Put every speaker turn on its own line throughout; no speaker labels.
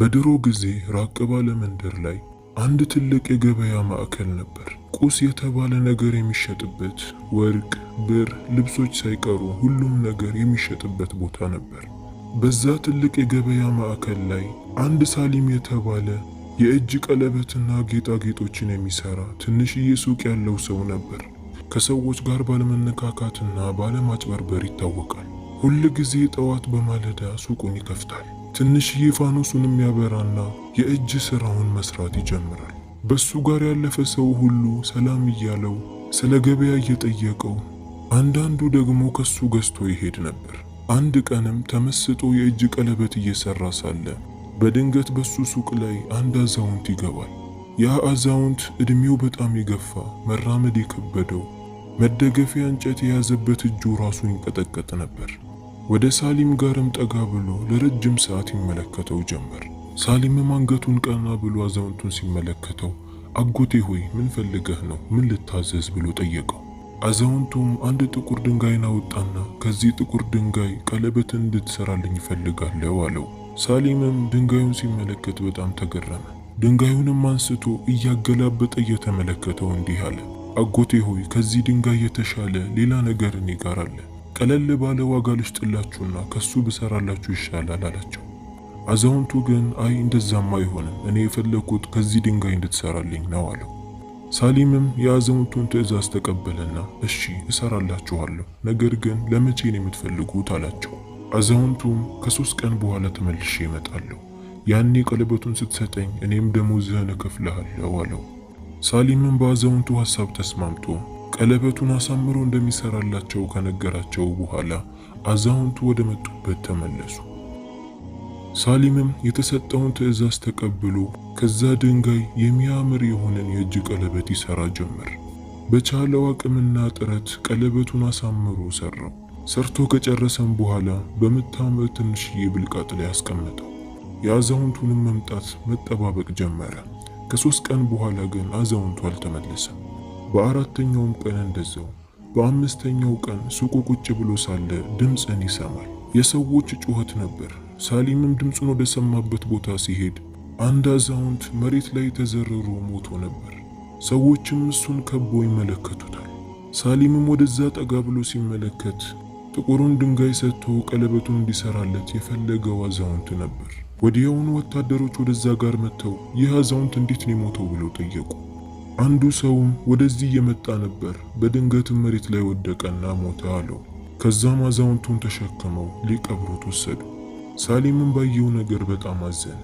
በድሮ ጊዜ ራቅ ባለ መንደር ላይ አንድ ትልቅ የገበያ ማዕከል ነበር። ቁስ የተባለ ነገር የሚሸጥበት፣ ወርቅ፣ ብር፣ ልብሶች ሳይቀሩ ሁሉም ነገር የሚሸጥበት ቦታ ነበር። በዛ ትልቅ የገበያ ማዕከል ላይ አንድ ሳሊም የተባለ የእጅ ቀለበትና ጌጣጌጦችን የሚሰራ ትንሽዬ ሱቅ ያለው ሰው ነበር። ከሰዎች ጋር ባለመነካካትና ባለማጭበርበር ይታወቃል። ሁል ጊዜ ጠዋት በማለዳ ሱቁን ይከፍታል። ትንሽዬ ፋኖሱንም ያበራና የእጅ ስራውን መስራት ይጀምራል። በሱ ጋር ያለፈ ሰው ሁሉ ሰላም እያለው ስለ ገበያ እየጠየቀው፣ አንዳንዱ ደግሞ ከሱ ገዝቶ ይሄድ ነበር። አንድ ቀንም ተመስጦ የእጅ ቀለበት እየሰራ ሳለ በድንገት በሱ ሱቅ ላይ አንድ አዛውንት ይገባል። ያ አዛውንት እድሜው በጣም የገፋ፣ መራመድ የከበደው፣ መደገፊያ እንጨት የያዘበት እጁ ራሱ ይንቀጠቀጥ ነበር። ወደ ሳሊም ጋርም ጠጋ ብሎ ለረጅም ሰዓት ይመለከተው ጀመር። ሳሊምም አንገቱን ቀና ብሎ አዛውንቱን ሲመለከተው አጎቴ ሆይ ምን ፈልገህ ነው? ምን ልታዘዝ ብሎ ጠየቀው። አዛውንቱም አንድ ጥቁር ድንጋይን አወጣና ከዚህ ጥቁር ድንጋይ ቀለበትን እንድትሰራልኝ እፈልጋለሁ አለው። ሳሊምም ድንጋዩን ሲመለከት በጣም ተገረመ። ድንጋዩንም አንስቶ እያገላበጠ እየተመለከተው እንዲህ አለ፣ አጎቴ ሆይ ከዚህ ድንጋይ የተሻለ ሌላ ነገር እኔ ጋር አለ። ቀለል ባለ ዋጋ ልሽጥላችሁና ከሱ ብሰራላችሁ ይሻላል አላቸው። አዛውንቱ ግን አይ እንደዛማ አይሆንም፣ እኔ የፈለኩት ከዚህ ድንጋይ እንድትሰራልኝ ነው አለው። ሳሊምም የአዛውንቱን ትዕዛዝ ተቀበለና እሺ እሰራላችኋለሁ፣ ነገር ግን ለመቼ ነው የምትፈልጉት አላቸው። አዛውንቱም ከ3 ቀን በኋላ ተመልሼ እመጣለሁ፣ ያኔ ቀለበቱን ስትሰጠኝ እኔም ደሞዝህን እከፍልሃለሁ አለው። ሳሊምም በአዛውንቱ ሐሳብ ተስማምቶ ቀለበቱን አሳምሮ እንደሚሰራላቸው ከነገራቸው በኋላ አዛውንቱ ወደ መጡበት ተመለሱ። ሳሊምም የተሰጠውን ትዕዛዝ ተቀብሎ ከዛ ድንጋይ የሚያምር የሆነን የእጅ ቀለበት ይሰራ ጀመር። በቻለው አቅምና ጥረት ቀለበቱን አሳምሮ ሰራው። ሰርቶ ከጨረሰም በኋላ በምታምር ትንሽዬ ብልቃጥ ላይ አስቀመጠው። የአዛውንቱንም መምጣት መጠባበቅ ጀመረ። ከ3 ቀን በኋላ ግን አዛውንቱ አልተመለሰም። በ4ኛውም ቀን እንደዛው። በ5ኛው ቀን ሱቁ ቁጭ ብሎ ሳለ ድምፅን ይሰማል። የሰዎች ጩኸት ነበር። ሳሊምም ድምፁን ወደ ሰማበት ቦታ ሲሄድ አንድ አዛውንት መሬት ላይ ተዘርሮ ሞቶ ነበር። ሰዎችም እሱን ከቦ ይመለከቱታል። ሳሊምም ወደዛ ጠጋ ብሎ ሲመለከት ጥቁሩን ድንጋይ ሰጥቶ ቀለበቱን እንዲሰራለት የፈለገው አዛውንት ነበር። ወዲያውኑ ወታደሮች ወደዛ ጋር መጥተው ይህ አዛውንት እንዴት ነው የሞተው ብለው ጠየቁ። አንዱ ሰውም ወደዚህ እየመጣ ነበር፣ በድንገትም መሬት ላይ ወደቀና ሞተ አለው። ከዛም አዛውንቱን ተሸክመው ሊቀብሩት ወሰዱ። ሳሊምም ባየው ነገር በጣም አዘነ።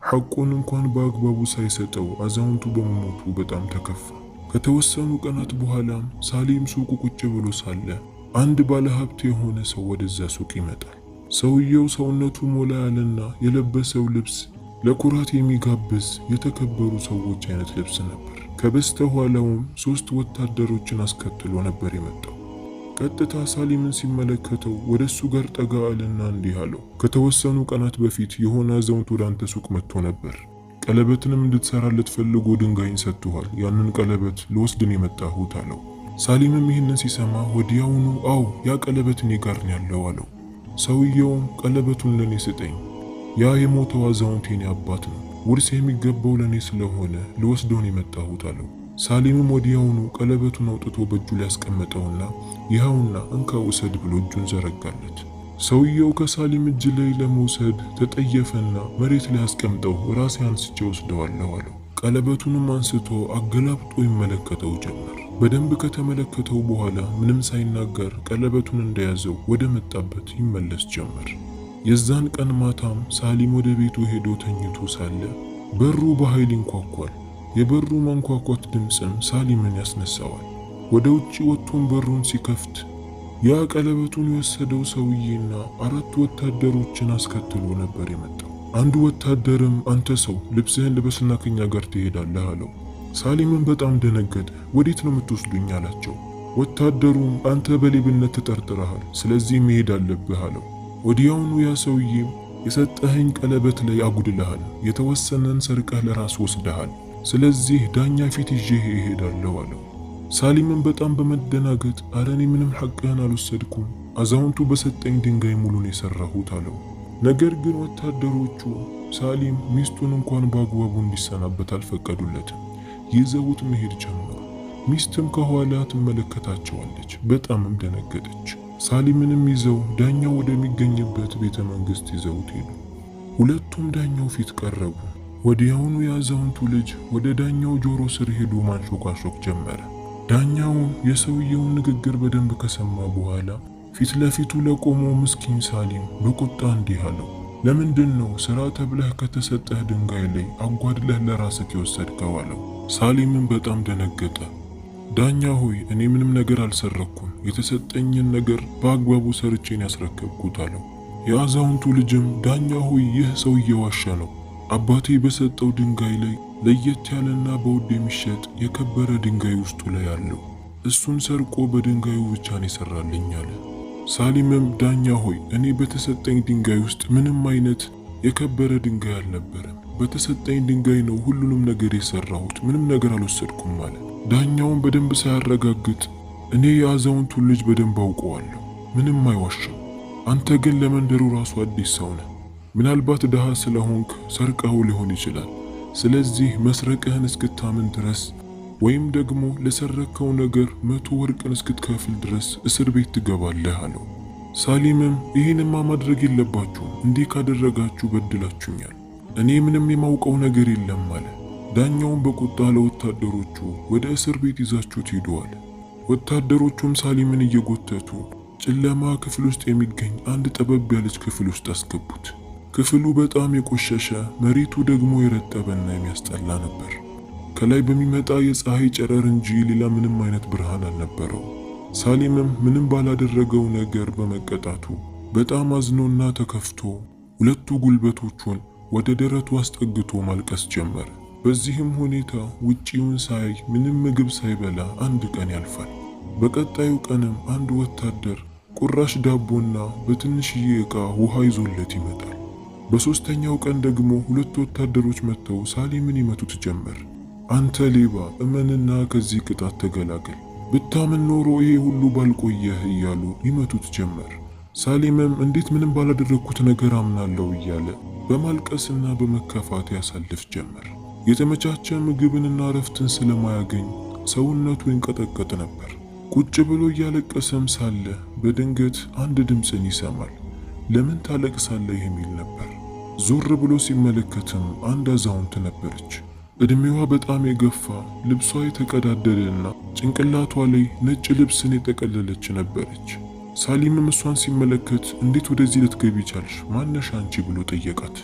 ሐቁን እንኳን በአግባቡ ሳይሰጠው አዛውንቱ በመሞቱ በጣም ተከፋ። ከተወሰኑ ቀናት በኋላም ሳሊም ሱቁ ቁጭ ብሎ ሳለ አንድ ባለሀብት የሆነ ሰው ወደዛ ሱቅ ይመጣል። ሰውየው ሰውነቱ ሞላ ያለና የለበሰው ልብስ ለኩራት የሚጋብዝ የተከበሩ ሰዎች አይነት ልብስ ነበር። ከበስተኋላውም 3 ወታደሮችን አስከትሎ ነበር የመጣው። ቀጥታ ሳሊምን ሲመለከተው ወደሱ ጋር ጠጋ አለና እንዲህ አለው፣ ከተወሰኑ ቀናት በፊት የሆነ አዛውንት ወደ አንተ ሱቅ መጥቶ ነበር። ቀለበትንም እንድትሰራለት ፈልጎ ድንጋይን ሰጥቷል። ያንን ቀለበት ልወስድን የመጣሁት አለው። ሳሊምም ይህንን ሲሰማ ወዲያውኑ አው ያ ቀለበት እኔ ጋር ነው ያለው አለው። ሰውየውም ቀለበቱን ለኔ ስጠኝ፣ ያ የሞተው አዛውንት የኔ አባት ነው፣ ውርስ የሚገባው ለኔ ስለሆነ ልወስደውን የመጣሁት አለው። ሳሊምም ወዲያውኑ ቀለበቱን አውጥቶ በእጁ ላይ ያስቀመጠውና ይኸውና እንካ ውሰድ ብሎ እጁን ዘረጋለት። ሰውየው ከሳሊም እጅ ላይ ለመውሰድ ተጠየፈና መሬት ላይ አስቀምጠው ራሴ አንስቼ ወስደዋለሁ አለው። ቀለበቱንም አንስቶ አገላብጦ ይመለከተው ጀመር። በደንብ ከተመለከተው በኋላ ምንም ሳይናገር ቀለበቱን እንደያዘው ወደ መጣበት ይመለስ ጀመር። የዛን ቀን ማታም ሳሊም ወደ ቤቱ ሄዶ ተኝቶ ሳለ በሩ በኃይል ይንኳኳል። የበሩ መንኳኳት ድምፅም ሳሊምን ያስነሳዋል። ወደ ውጪ ወጥቶም በሩን ሲከፍት ያ ቀለበቱን የወሰደው ሰውዬና 4 ወታደሮችን አስከትሎ ነበር የመጣው። አንዱ ወታደርም አንተ ሰው ልብስህን ልበስና ከኛ ጋር ትሄዳለህ አለው። ሳሊምን በጣም ደነገጠ። ወዴት ነው የምትወስዱኝ አላቸው። ወታደሩም አንተ በሌብነት ተጠርጥረሃል፣ ስለዚህ መሄድ አለብህ አለው። ወዲያውኑ ያ ሰውዬም የሰጠኸኝ ቀለበት ላይ አጉድለሃል፣ የተወሰነን ሰርቀህ ለራስ ወስደሃል፣ ስለዚህ ዳኛ ፊት ይዤህ እሄዳለሁ አለው። ሳሊምን በጣም በመደናገጥ አረ እኔ ምንም ሐቅህን አልወሰድኩም፣ አዛውንቱ በሰጠኝ ድንጋይ ሙሉን የሰራሁት አለው። ነገር ግን ወታደሮቹ ሳሊም ሚስቱን እንኳን በአግባቡ እንዲሰናበት አልፈቀዱለትም። ይዘውት መሄድ ጀመሩ። ሚስትም ከኋላ ትመለከታቸዋለች። በጣምም ደነገጠች። ሳሊምንም ይዘው ዳኛው ወደሚገኝበት ቤተ መንግስት ይዘውት ሄዱ። ሁለቱም ዳኛው ፊት ቀረቡ። ወዲያውኑ የአዛውንቱ ልጅ ወደ ዳኛው ጆሮ ስር ሄዶ ማንሾካሾክ ጀመረ። ዳኛውን የሰውየውን ንግግር በደንብ ከሰማ በኋላ ፊት ለፊቱ ለቆመው ምስኪን ሳሊም በቁጣ እንዲህ አለው፣ ለምንድን ነው ሥራ ተብለህ ከተሰጠህ ድንጋይ ላይ አጓድለህ ለራስህ የወሰድከው? አለው። ሳሊምም በጣም ደነገጠ። ዳኛ ሆይ እኔ ምንም ነገር አልሰረኩም፣ የተሰጠኝን ነገር በአግባቡ ሰርቼን ያስረከብኩት አለው። የአዛውንቱ ልጅም ዳኛ ሆይ ይህ ሰው እየዋሸ ነው፣ አባቴ በሰጠው ድንጋይ ላይ ለየት ያለና በውድ የሚሸጥ የከበረ ድንጋይ ውስጡ ላይ አለው፣ እሱን ሰርቆ በድንጋዩ ብቻ ነው የሰራልኝ አለ። ሳሊምም ዳኛ ሆይ እኔ በተሰጠኝ ድንጋይ ውስጥ ምንም አይነት የከበረ ድንጋይ አልነበረም፣ በተሰጠኝ ድንጋይ ነው ሁሉንም ነገር የሰራሁት፣ ምንም ነገር አልወሰድኩም አለ። ዳኛውን በደንብ ሳያረጋግጥ እኔ የአዛውንቱን ልጅ በደንብ አውቀዋለሁ፣ ምንም አይዋሽም፣ አንተ ግን ለመንደሩ ራሱ አዲስ ሰው ነህ፣ ምናልባት ድሃ ስለሆንክ ሰርቀው ሊሆን ይችላል፣ ስለዚህ መስረቅህን እስክታምን ድረስ ወይም ደግሞ ለሰረከው ነገር 100 ወርቅን እስክትከፍል ድረስ እስር ቤት ትገባለህ አለው። ሳሊምም ይህንማ ማድረግ የለባችሁም፣ እንዲህ ካደረጋችሁ በድላችሁኛል፣ እኔ ምንም የማውቀው ነገር የለም አለ። ዳኛውን በቁጣ ለወታደሮቹ ወደ እስር ቤት ይዛችሁት ሂዱ አለ። ወታደሮቹም ሳሊምን እየጎተቱ ጨለማ ክፍል ውስጥ የሚገኝ አንድ ጠበብ ያለች ክፍል ውስጥ አስገቡት። ክፍሉ በጣም የቆሸሸ መሬቱ ደግሞ የረጠበና የሚያስጠላ ነበር። ከላይ በሚመጣ የፀሐይ ጨረር እንጂ ሌላ ምንም አይነት ብርሃን አልነበረው። ሳሊምም ምንም ባላደረገው ነገር በመቀጣቱ በጣም አዝኖና ተከፍቶ ሁለቱ ጉልበቶቹን ወደ ደረቱ አስጠግቶ ማልቀስ ጀመረ። በዚህም ሁኔታ ውጪውን ሳይ ምንም ምግብ ሳይበላ አንድ ቀን ያልፋል። በቀጣዩ ቀንም አንድ ወታደር ቁራሽ ዳቦና በትንሽዬ ዕቃ ውሃ ይዞለት ይመጣል። በሶስተኛው ቀን ደግሞ ሁለት ወታደሮች መጥተው ሳሊምን ይመቱት ጀመር። አንተ ሌባ እመንና ከዚህ ቅጣት ተገላገል፣ ብታምን ኖሮ ይሄ ሁሉ ባልቆየህ እያሉ ይመቱት ጀመር። ሳሊምም እንዴት ምንም ባላደረግኩት ነገር አምናለሁ እያለ በማልቀስና በመከፋት ያሳልፍ ጀመር። የተመቻቸ ምግብንና ረፍትን ስለማያገኝ ሰውነቱ ይንቀጠቀጥ ነበር። ቁጭ ብሎ እያለቀሰም ሳለ በድንገት አንድ ድምፅን ይሰማል። ለምን ታለቅሳለህ የሚል ነበር። ዞር ብሎ ሲመለከትም አንድ አዛውንት ነበረች። እድሜዋ በጣም የገፋ ልብሷ የተቀዳደደና ጭንቅላቷ ላይ ነጭ ልብስን የጠቀለለች ነበረች። ሳሊምም እሷን ሲመለከት እንዴት ወደዚህ ልትገቢ ቻልሽ? ማነሽ አንቺ ብሎ ጠየቃት።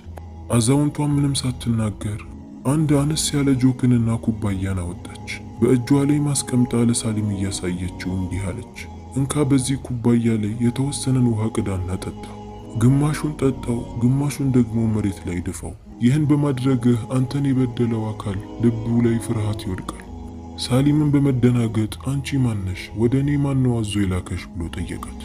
አዛውንቷ ምንም ሳትናገር አንድ አነስ ያለ ጆክንና ኩባያን አወጣች። በእጇ ላይ ማስቀምጣ ለሳሊም እያሳየችው እንዲህ አለች፣ እንካ በዚህ ኩባያ ላይ የተወሰነን ውሃ ቅዳና ጠጣ። ግማሹን ጠጣው፣ ግማሹን ደግሞ መሬት ላይ ድፋው። ይህን በማድረግህ አንተን የበደለው አካል ልቡ ላይ ፍርሃት ይወድቃል። ሳሊምን በመደናገጥ አንቺ ማነሽ? ወደ እኔ ማነው አዞ የላከሽ ብሎ ጠየቃት።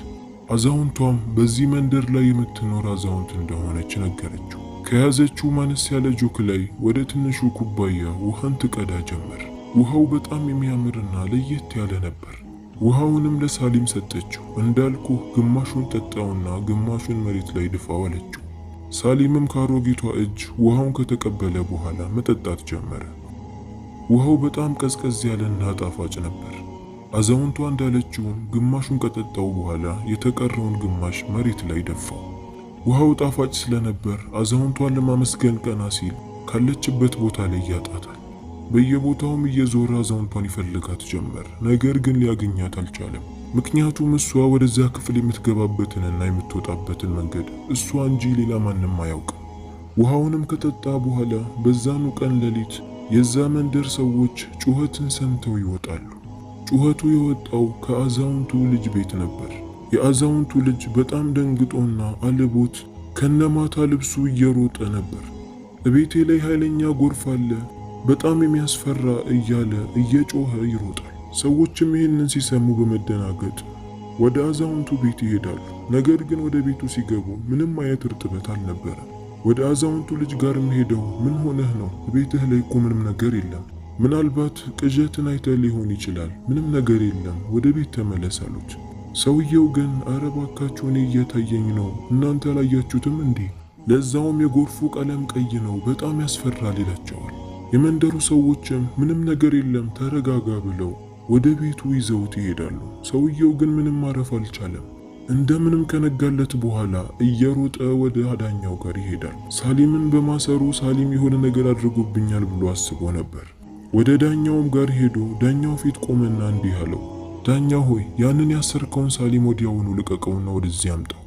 አዛውንቷም በዚህ መንደር ላይ የምትኖር አዛውንት እንደሆነች ነገረችው። ከያዘችው ማነስ ያለ ጆክ ላይ ወደ ትንሹ ኩባያ ውሃን ትቀዳ ጀመር። ውሃው በጣም የሚያምርና ለየት ያለ ነበር። ውሃውንም ለሳሊም ሰጠችው። እንዳልኩህ ግማሹን ጠጣውና ግማሹን መሬት ላይ ድፋው አለችው። ሳሊምም ከአሮጊቷ እጅ ውሃውን ከተቀበለ በኋላ መጠጣት ጀመረ። ውሃው በጣም ቀዝቀዝ ያለና ጣፋጭ ነበር። አዛውንቷ እንዳለችውም ግማሹን ከጠጣው በኋላ የተቀረውን ግማሽ መሬት ላይ ደፋው። ውሃው ጣፋጭ ስለነበር አዛውንቷን ለማመስገን ቀና ሲል ካለችበት ቦታ ላይ ያጣታል። በየቦታውም እየዞረ አዛውንቷን ይፈልጋት ጀመር። ነገር ግን ሊያገኛት አልቻለም። ምክንያቱም እሷ ወደዛ ክፍል የምትገባበትንና የምትወጣበትን መንገድ እሷ እንጂ ሌላ ማንም አያውቅም። ውሃውንም ከጠጣ በኋላ በዛኑ ቀን ሌሊት የዛ መንደር ሰዎች ጩኸትን ሰምተው ይወጣሉ። ጩኸቱ የወጣው ከአዛውንቱ ልጅ ቤት ነበር። የአዛውንቱ ልጅ በጣም ደንግጦና አልቦት ከነማታ ልብሱ እየሮጠ ነበር። እቤቴ ላይ ኃይለኛ ጎርፍ አለ፣ በጣም የሚያስፈራ እያለ እየጮኸ ይሮጣል። ሰዎችም ይህንን ሲሰሙ በመደናገጥ ወደ አዛውንቱ ቤት ይሄዳሉ። ነገር ግን ወደ ቤቱ ሲገቡ ምንም አይነት እርጥበት አልነበረም። ወደ አዛውንቱ ልጅ ጋርም ሄደው ምን ሆነህ ነው? ቤትህ ላይ እኮ ምንም ነገር የለም፣ ምናልባት ቅዠትን አይተህ ሊሆን ይችላል፣ ምንም ነገር የለም፣ ወደ ቤት ተመለስ አሉት። ሰውየው ግን አረ እባካችሁ እኔ እየታየኝ ነው፣ እናንተ አላያችሁትም እንዴ? ለዛውም የጎርፉ ቀለም ቀይ ነው፣ በጣም ያስፈራል ይላቸዋል። የመንደሩ ሰዎችም ምንም ነገር የለም ተረጋጋ ብለው ወደ ቤቱ ይዘውት ይሄዳሉ። ሰውየው ግን ምንም ማረፍ አልቻለም። እንደምንም ከነጋለት በኋላ እየሮጠ ወደ ዳኛው ጋር ይሄዳል። ሳሊምን በማሰሩ ሳሊም የሆነ ነገር አድርጎብኛል ብሎ አስቦ ነበር። ወደ ዳኛውም ጋር ሄዶ ዳኛው ፊት ቆመና እንዲህ አለው፣ ዳኛ ሆይ ያንን ያሰርከውን ሳሊም ወዲያውኑ ልቀቀውና ወደዚህ አምጣው።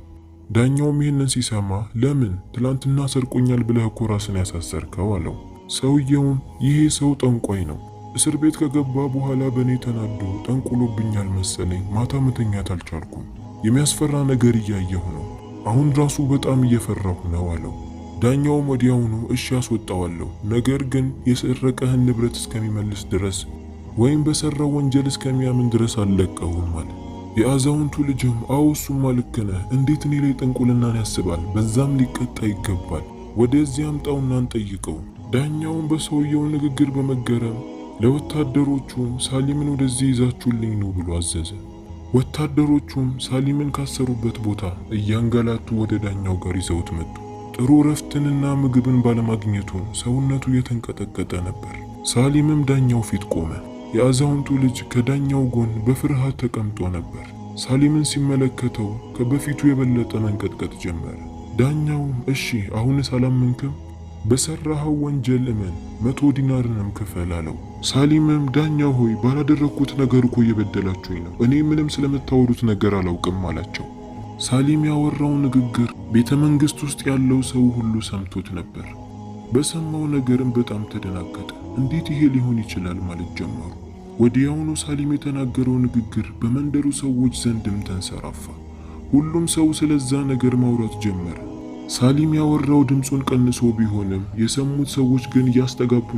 ዳኛውም ይህንን ሲሰማ ለምን ትላንትና ሰርቆኛል ብለህ እኮ ራስን ያሳሰርከው አለው። ሰውየውም ይሄ ሰው ጠንቋይ ነው፣ እስር ቤት ከገባ በኋላ በእኔ ተናዶ ጠንቁሎብኛል መሰለኝ፣ ማታ መተኛት አልቻልኩም፣ የሚያስፈራ ነገር እያየሁ ነው፣ አሁን ራሱ በጣም እየፈራሁ ነው አለው። ዳኛውም ወዲያውኑ እሺ ያስወጣዋለሁ፣ ነገር ግን የሰረቀህን ንብረት እስከሚመልስ ድረስ ወይም በሰራው ወንጀል እስከሚያምን ድረስ አልለቀውም አለ። የአዛውንቱ ልጅም አዎ እሱማ ልክ ነህ፣ እንዴት እኔ ላይ ጥንቁልናን ያስባል፣ በዛም ሊቀጣ ይገባል፣ ወደዚህ አምጣውና እንጠይቀው። ዳኛውም በሰውየው ንግግር በመገረም ለወታደሮቹ ሳሊምን ወደዚህ ይዛችሁልኝ ነው ብሎ አዘዘ። ወታደሮቹም ሳሊምን ካሰሩበት ቦታ እያንገላቱ ወደ ዳኛው ጋር ይዘውት መጡ። ጥሩ ረፍትንና ምግብን ባለማግኘቱ ሰውነቱ የተንቀጠቀጠ ነበር። ሳሊምም ዳኛው ፊት ቆመ። የአዛውንቱ ልጅ ከዳኛው ጎን በፍርሃት ተቀምጦ ነበር። ሳሊምን ሲመለከተው ከበፊቱ የበለጠ መንቀጥቀጥ ጀመረ። ዳኛውም እሺ አሁንስ አላመንክም? በሰራኸው ወንጀል እመን፣ 100 ዲናርንም ክፈል አለው። ሳሊምም ዳኛው ሆይ ባላደረኩት ነገር እኮ እየበደላችሁኝ ነው፣ እኔ ምንም ስለምታወሩት ነገር አላውቅም አላቸው። ሳሊም ያወራው ንግግር ቤተ መንግስት ውስጥ ያለው ሰው ሁሉ ሰምቶት ነበር። በሰማው ነገርም በጣም ተደናገጠ። እንዴት ይሄ ሊሆን ይችላል ማለት ጀመሩ። ወዲያውኑ ሳሊም የተናገረው ንግግር በመንደሩ ሰዎች ዘንድም ተንሰራፋ። ሁሉም ሰው ስለዛ ነገር ማውራት ጀመረ። ሳሊም ያወራው ድምፁን ቀንሶ ቢሆንም የሰሙት ሰዎች ግን እያስተጋቡ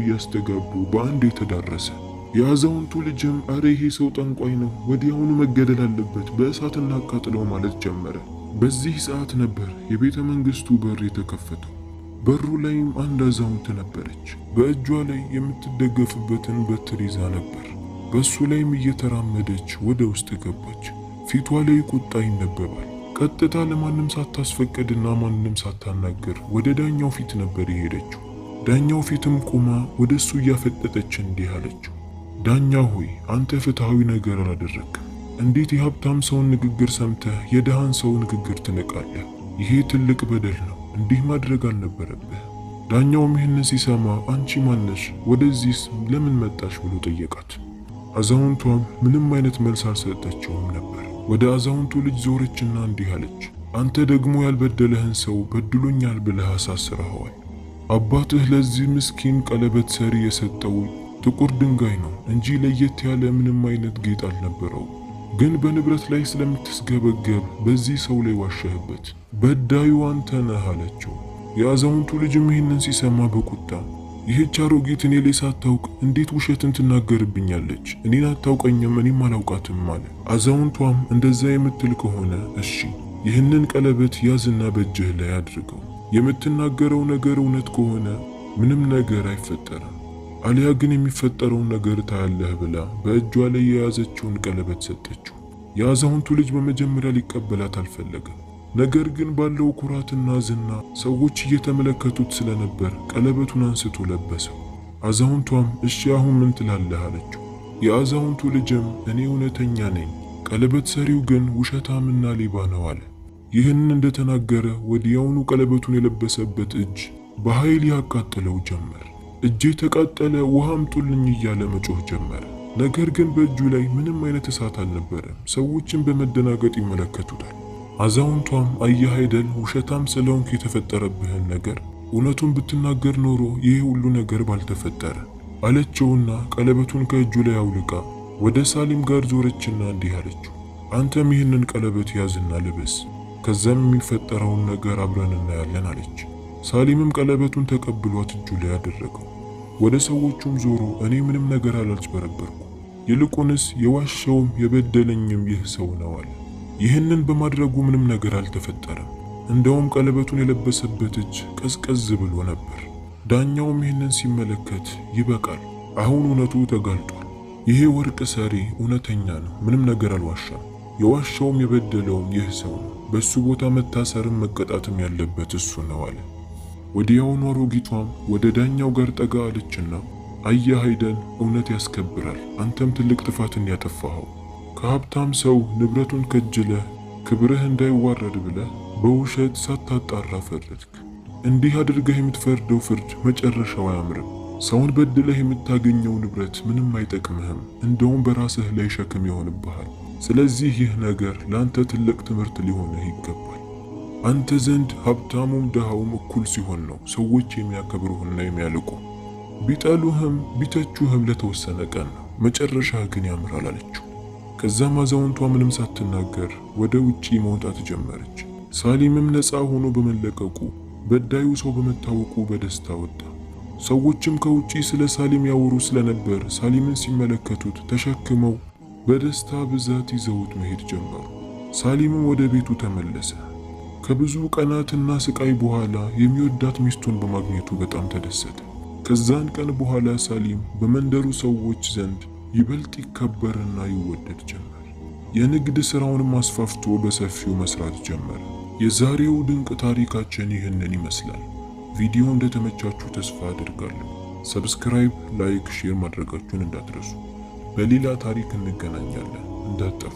በአንድ የተዳረሰ። የአዛውንቱ ልጅም አረ ይሄ ሰው ጠንቋይ ነው፣ ወዲያውኑ መገደል አለበት፣ በእሳት እናቃጥለው ማለት ጀመረ። በዚህ ሰዓት ነበር የቤተ መንግስቱ በር የተከፈተው። በሩ ላይም አንድ አዛውንት ነበረች። በእጇ ላይ የምትደገፍበትን በትር ይዛ ነበር። በሱ ላይም እየተራመደች ወደ ውስጥ ገባች። ፊቷ ላይ ቁጣ ይነበባል። ቀጥታ ለማንም ሳታስፈቅድና ማንንም ሳታናገር ወደ ዳኛው ፊት ነበር የሄደችው። ዳኛው ፊትም ቆማ ወደሱ እያፈጠጠች እንዲህ አለችው፣ ዳኛ ሆይ አንተ ፍትሃዊ ነገር አላደረክም። እንዴት የሀብታም ሰውን ንግግር ሰምተህ የድሃን ሰው ንግግር ትንቃለህ? ይሄ ትልቅ በደል ነው፣ እንዲህ ማድረግ አልነበረብህ። ዳኛውም ይህንን ሲሰማ አንቺ ማነሽ? ወደዚህስ ለምን መጣሽ? ብሎ ጠየቃት። አዛውንቷም ምንም አይነት መልስ አልሰጠችውም ነበር። ወደ አዛውንቱ ልጅ ዞረችና እንዲህ አለች፣ አንተ ደግሞ ያልበደለህን ሰው በድሎኛል ብለህ አሳስረኸዋል። አባትህ ለዚህ ምስኪን ቀለበት ሰሪ የሰጠው ጥቁር ድንጋይ ነው እንጂ ለየት ያለ ምንም አይነት ጌጥ አልነበረው። ግን በንብረት ላይ ስለምትስገበገብ በዚህ ሰው ላይ ዋሸህበት፣ በዳዩ አንተ ነህ አለችው። የአዛውንቱ ልጅም ይህንን ሲሰማ በቁጣ ይህች አሮጊት እኔ ላይ ሳታውቅ እንዴት ውሸትን ትናገርብኛለች? እኔን አታውቀኝም፣ እኔም አላውቃትም አለ። አዛውንቷም እንደዛ የምትል ከሆነ እሺ ይህንን ቀለበት ያዝና በእጅህ ላይ አድርገው፣ የምትናገረው ነገር እውነት ከሆነ ምንም ነገር አይፈጠርም፣ አሊያ ግን የሚፈጠረውን ነገር ታያለህ ብላ በእጇ ላይ የያዘችውን ቀለበት ሰጠችው። የአዛውንቱ ልጅ በመጀመሪያ ሊቀበላት አልፈለገም። ነገር ግን ባለው ኩራትና ዝና ሰዎች እየተመለከቱት ስለነበር ቀለበቱን አንስቶ ለበሰው። አዛውንቷም እሺ አሁን ምን ትላለህ አለችው። የአዛውንቱ ልጅም እኔ እውነተኛ ነኝ፣ ቀለበት ሰሪው ግን ውሸታምና ሌባ ነው አለ። ይህንን እንደተናገረ ወዲያውኑ ቀለበቱን የለበሰበት እጅ በኃይል ያቃጥለው ጀመር። እጄ ተቃጠለ፣ ውሃ አምጡልኝ እያለ መጮህ ጀመረ። ነገር ግን በእጁ ላይ ምንም አይነት እሳት አልነበረም። ሰዎችን በመደናገጥ ይመለከቱታል። አዛውንቷም አየህ አይደል ውሸታም ስለሆንክ የተፈጠረብህን ነገር እውነቱን ብትናገር ኖሮ ይሄ ሁሉ ነገር ባልተፈጠረ አለችውና ቀለበቱን ከእጁ ላይ አውልቃ ወደ ሳሊም ጋር ዞረችና እንዲህ አለችው፣ አንተም ይህንን ቀለበት ያዝና ልበስ፣ ከዛም የሚፈጠረውን ነገር አብረን እናያለን አለች። ሳሊምም ቀለበቱን ተቀብሏት እጁ ላይ አደረገው። ወደ ሰዎቹም ዞሮ እኔ ምንም ነገር አላጭበረበርኩ፣ ይልቁንስ የዋሸውም የበደለኝም ይህ ሰው ነው አለ። ይህንን በማድረጉ ምንም ነገር አልተፈጠረም። እንደውም ቀለበቱን የለበሰበት እጅ ቀዝቀዝ ብሎ ነበር። ዳኛውም ይህንን ሲመለከት ይበቃል፣ አሁን እውነቱ ተጋልጧል፣ ይሄ ወርቅ ሰሪ እውነተኛ ነው፣ ምንም ነገር አልዋሻም፣ የዋሻውም የበደለውም ይህ ሰው ነው። በሱ ቦታ መታሰርም መቀጣትም ያለበት እሱ ነው አለ። ወዲያውኑ አሮጊቷም ወደ ዳኛው ጋር ጠጋ አለችና አየህ አይደል፣ እውነት ያስከብራል። አንተም ትልቅ ጥፋትን ያጠፋኸው ከሀብታም ሰው ንብረቱን ከጅለህ ክብርህ እንዳይዋረድ ብለህ በውሸት ሳታጣራ ፈረድክ። እንዲህ አድርገህ የምትፈርደው ፍርድ መጨረሻው አያምርም። ሰውን በድለህ የምታገኘው ንብረት ምንም አይጠቅምህም፣ እንደውም በራስህ ላይ ሸክም ይሆንብሃል። ስለዚህ ይህ ነገር ለአንተ ትልቅ ትምህርት ሊሆንህ ይገባል። አንተ ዘንድ ሀብታሙም ድሃውም እኩል ሲሆን ነው ሰዎች የሚያከብሩህና የሚያልቁ። ቢጠሉህም ቢተቹህም ለተወሰነ ቀን ነው፣ መጨረሻህ ግን ያምራል አለችው። ከዛም አዛውንቷ ምንም ሳትናገር ወደ ውጪ መውጣት ጀመረች። ሳሊምም ነፃ ሆኖ በመለቀቁ በዳዩ ሰው በመታወቁ በደስታ ወጣ። ሰዎችም ከውጪ ስለ ሳሊም ያወሩ ስለነበር ሳሊምን ሲመለከቱት ተሸክመው በደስታ ብዛት ይዘውት መሄድ ጀመሩ። ሳሊምም ወደ ቤቱ ተመለሰ። ከብዙ ቀናትና ስቃይ በኋላ የሚወዳት ሚስቱን በማግኘቱ በጣም ተደሰተ። ከዛን ቀን በኋላ ሳሊም በመንደሩ ሰዎች ዘንድ ይበልጥ ይከበርና ይወደድ ጀመር። የንግድ ስራውንም አስፋፍቶ በሰፊው መስራት ጀመረ። የዛሬው ድንቅ ታሪካችን ይህንን ይመስላል። ቪዲዮ እንደተመቻችሁ ተስፋ አድርጋለሁ። ሰብስክራይብ፣ ላይክ፣ ሼር ማድረጋችሁን እንዳትረሱ። በሌላ ታሪክ እንገናኛለን፣ እንዳትጠፉ።